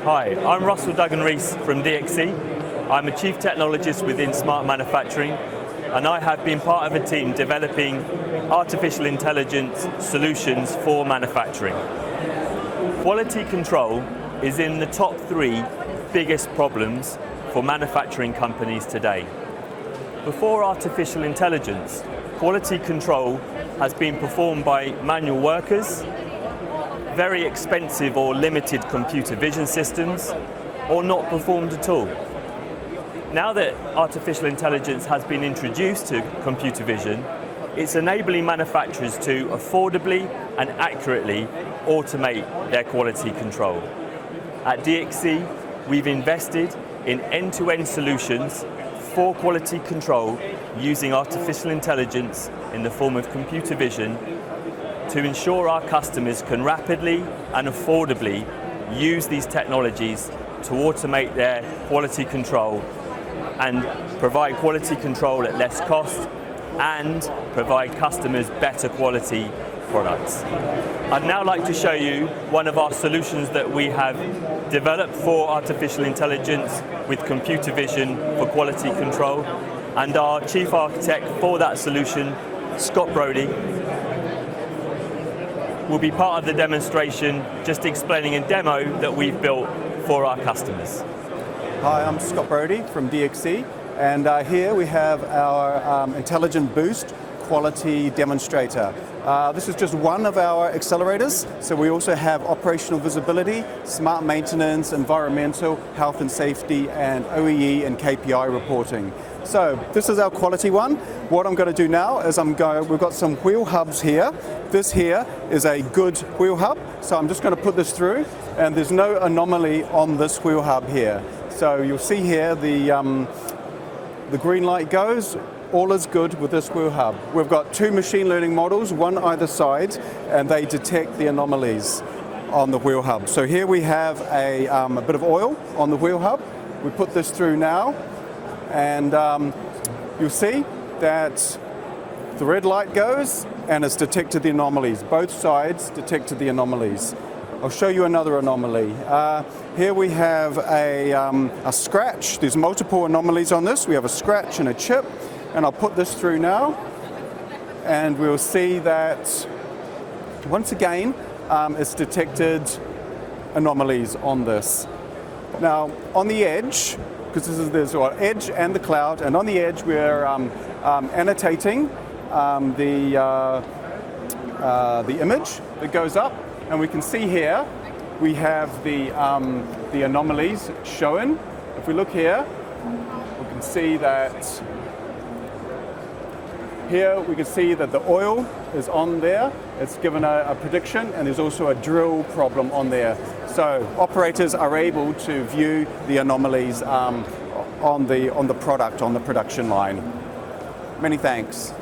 Hi, I'm Russell Duggan-Rees from DXC. I'm a Chief Technologist within Smart Manufacturing, and I have been part of a team developing artificial intelligence solutions for manufacturing. Quality control is in the top 3 biggest problems for manufacturing companies today. Before artificial intelligence, quality control has been performed by manual workers, very expensive or limited computer vision systems, or not performed at all. Now that artificial intelligence has been introduced to computer vision, it's enabling manufacturers to affordably and accurately automate their quality control. At DXC, we've invested in end-to-end solutions for quality control using artificial intelligence in the form of computer vision to ensure our customers can rapidly and affordably use these technologies to automate their quality control and provide quality control at less cost and provide customers better quality products. I'd now like to show you one of our solutions that we have developed for artificial intelligence with computer vision for quality control, and our chief architect for that solution, Scott Brody, will be part of the demonstration, just explaining a demo that we've built for our customers. Hi, I'm Scott Brody from DXC, and here we have our Intelligent Boost quality demonstrator. This is just one of our accelerators, so we also have operational visibility, smart maintenance, environmental, health and safety, and OEE and KPI reporting. So this is our quality one. What I'm going to do now is we've got some wheel hubs here. This here is a good wheel hub, so I'm just going to put this through, and there's no anomaly on this wheel hub here. So you'll see here the green light goes. All is good with this wheel hub. We've got 2 machine learning models, one either side, and they detect the anomalies on the wheel hub. So here we have a bit of oil on the wheel hub. We put this through now, and you'll see that the red light goes and it's detected the anomalies. Both sides detected the anomalies. I'll show you another anomaly. Here we have a scratch. There's multiple anomalies on this. We have a scratch and a chip. And I'll put this through now, and we'll see that once again it's detected anomalies on this. Now on the edge, because there's edge and the cloud, and on the edge we're annotating the image that goes up, and we can see here we have the anomalies shown. If we look here, we can see that. Here we can see that the oil is on there. It's given a prediction, and there's also a drill problem on there. So operators are able to view the anomalies on the product, on the production line. Many thanks.